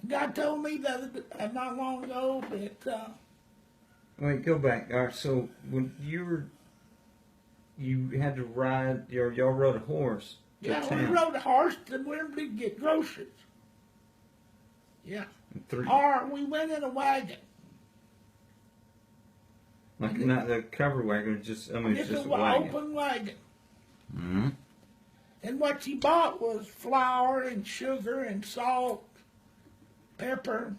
God told me not long ago that Wait, go back. All right, so when you had to ride, y'all rode a horse to yeah, we town. rode a horse and we did get groceries. Yeah. Three, Or we went in a wagon. like not the covered wagon, it's just a wagon. Open wagon. Mm-hmm. And what you bought was flour and sugar and salt, pepper,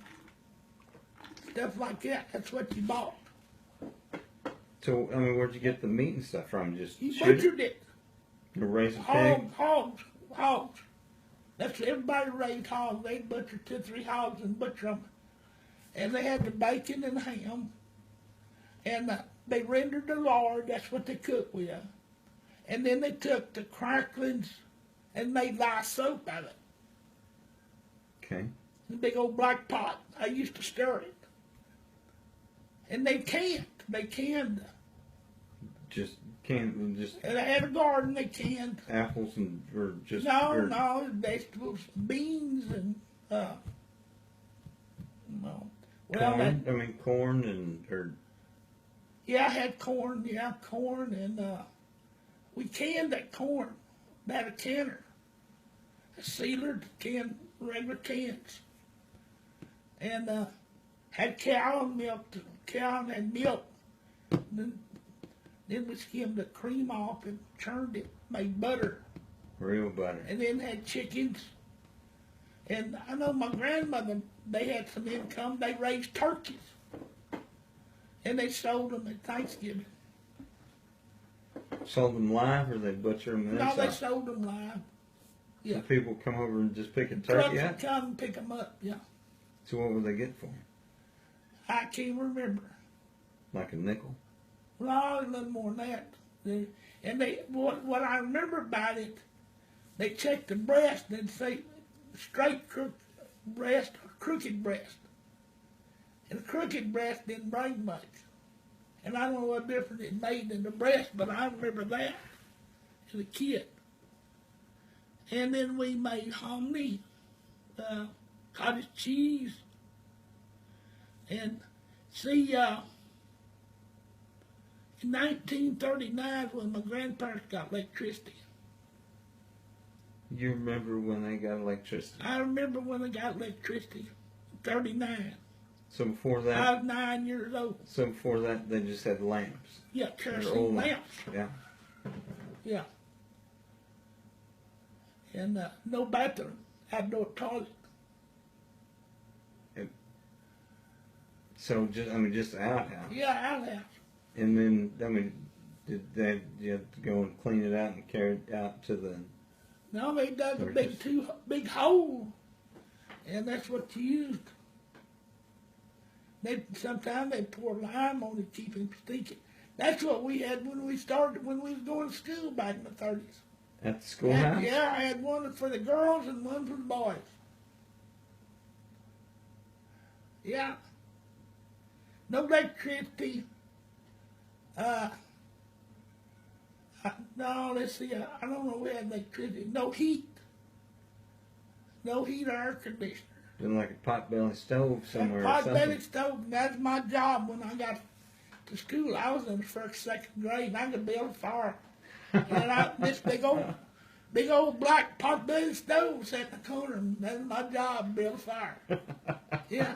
stuff like that. That's what you bought. So, I mean, where'd you get the meat and stuff from? Just You shoot butchered it. or raise a pig? Hogs. That's everybody raised hogs. They butchered 2 or 3 hogs and butcher them. And they had the bacon and ham. And they rendered the lard. That's what they cooked with. And then they took the cracklings and made lye soap out of it. Okay. The big old black pot. I used to stir it. And they canned. Just And they had a garden. They canned. apples and or just No, vegetables, beans, and no. Well, corn and or yeah, I had corn. Yeah, corn, and we canned that corn. Had a canner, a sealer to can regular cans, and had cow milk. Cow had milk. Then we skimmed the cream off and churned it, made butter. real butter. And then had chickens. And I know my grandmother, they had some income. They raised turkeys. And they sold them at Thanksgiving. Sold them live, or they butcher them? No, they sold them live. Yeah. So people come over and just pick a Trucks turkey would out? come and pick them up, yeah. So what would they get for them? I can't remember. Like a nickel? No, a little more than that. What I remember about it, they checked the breast and say straight breast or crooked breast. And the crooked breast didn't bring much. And I don't know what difference it made in the breast, but I remember that as a kid. And then we made hominy, cottage cheese, and see, in 1939 when my grandparents got electricity. You remember when they got electricity? I remember when they got electricity, 39. So before that? I was 9 years old. So before that, they just had lamps? Yeah, kerosene lamps. Yeah. Yeah. And no bathroom, outdoor toilet. So just an outhouse? Yeah, outhouse. And then, did you have to go and clean it out and carry it out to the... No, they dug a big hole, and that's what you used. Sometimes they pour lime on it to keep him stinking. That's what we had when we was going to school back in the 30s. At the schoolhouse? Yeah, I had one for the girls and one for the boys. Yeah. No electricity. No, let's see. I don't know. We had electricity. No heat. No heat or air conditioner. Been like a potbelly stove somewhere or something. Potbelly stove. That's my job when I got to school. I was in the first, second grade, and I could build a fire. And this big old black potbelly stove sat in the corner, and that's my job, build a fire. Yeah.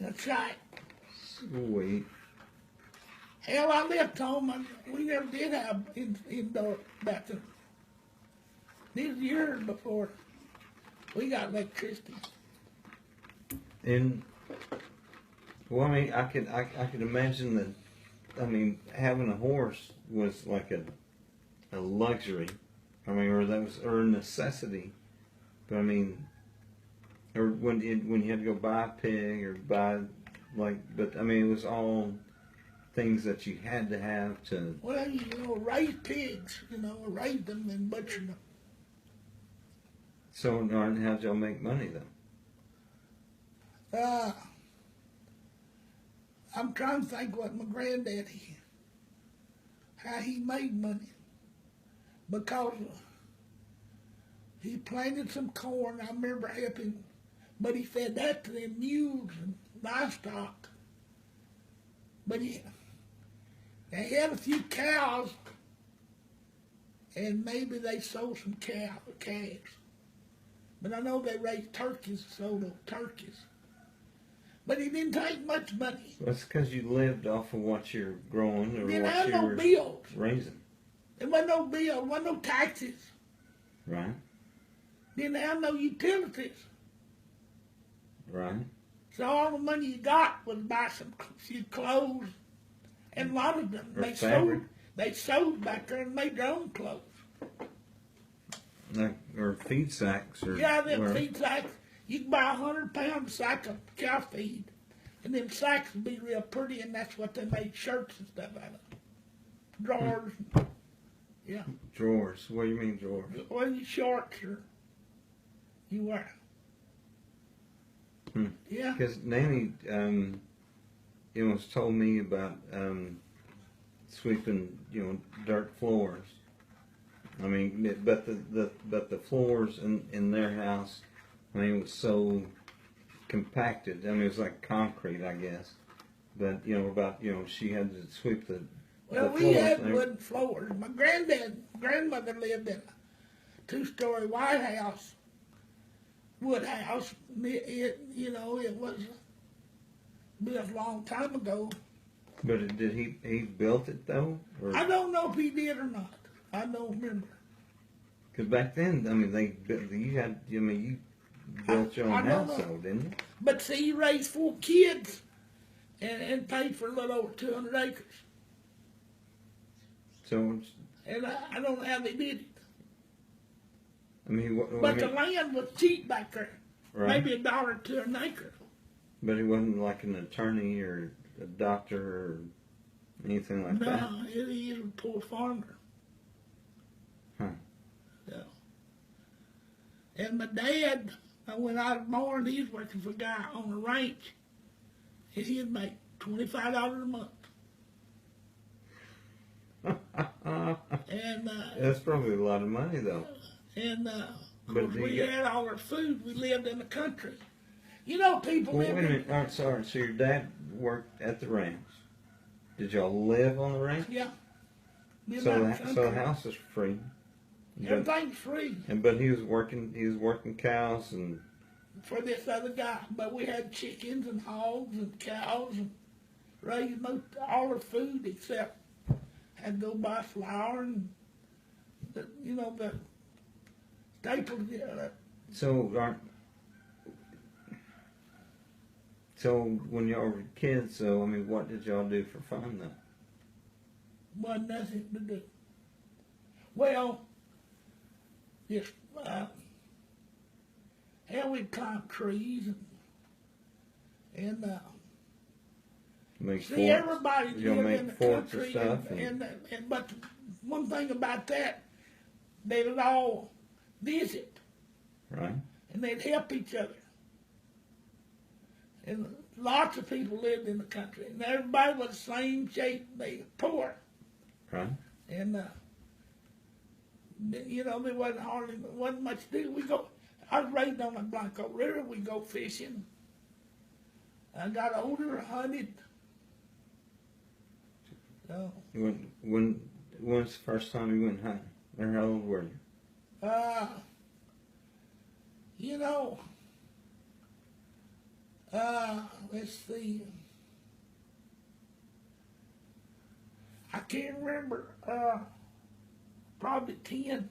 That's right. Sweet. Hell, I left home, and we never did have indoor bathroom. These years before we got electricity. And well, I could imagine that. Having a horse was like a luxury. Or a necessity. But or when you had to go buy a pig or buy it was all things that you had to have to. Well, raise pigs. Raise them and butcher them. So, how'd y'all make money then? I'm trying to think what my granddad how he made money, because he planted some corn. I remember helping But he fed that to them mules and livestock. But he had a few cows, and maybe they sold some calves. But I know they raised turkeys, sold those turkeys. But he didn't take much money. That's because you lived off of what you're growing or Didn't what have no you're bills. raising. There wasn't no bill, wasn't no taxes. Right. Didn't have no utilities. Right. So all the money you got was buy some few clothes, and a lot of them Or fabric. They sewed back there and made their own clothes. Like, or feed sacks or Yeah, them where- feed sacks. You can buy 100-pound sack of cow feed, and them sacks would be real pretty, and that's what they made shirts and stuff out of. Drawers. Yeah. drawers. What do you mean drawers? Well, your shorts or you wear. Hmm. Yeah. Because Nanny, was told me about sweeping, dirt floors. I mean, but the floors in their house, I mean, it was so compacted. I mean, it was like concrete, I guess. But she had to sweep the Well, the we floors. had wooden floors. My grandmother lived in a 2-story White House, wood house. It was built a long time ago. But did he built it though? Or? I don't know if he did or not. I don't remember. Because back then, I mean, you built your I own don't house, know. though, didn't you? But see, he raised 4 kids and paid for a little over 200 acres. So, And I don't know how they did it. I mean, But the land was cheap back there. right? Maybe $1 or $2 an acre. But he wasn't like an attorney or a doctor or anything like that. No, he is a poor farmer. Huh. Yeah. And my dad, when I was born, he was working for a guy on a ranch. And he'd make $25 a month. And That's probably a lot of money, though. and But of course, we you- had all our food. We lived in the country. You know, people Well, wait a live in. minute. All right, sorry. So your dad worked at the ranch. Did y'all live on the ranch? Yeah. Lived So out in the, country. so the house is free. But, Everything's free but he was working cows and for this other guy. But we had chickens and hogs and cows and raised most all our food except had to go buy flour and the staples. So when y'all were kids, so I mean, what did y'all do for fun though? Wasn't nothing to do. Well, just we'd climb trees and Make see, forts? everybody Y'all lived make in the forts or country, stuff? and but one thing about that, they would all visit Right. and they'd help each other. And lots of people lived in the country, and everybody was the same shape. They were poor, Right. and there wasn't much to do. I was raised on the Blanco River. We go fishing. I got older, hunted. So, When's the first time you went hunting? Or how old were you? Let's see. I can't remember. Probably 10.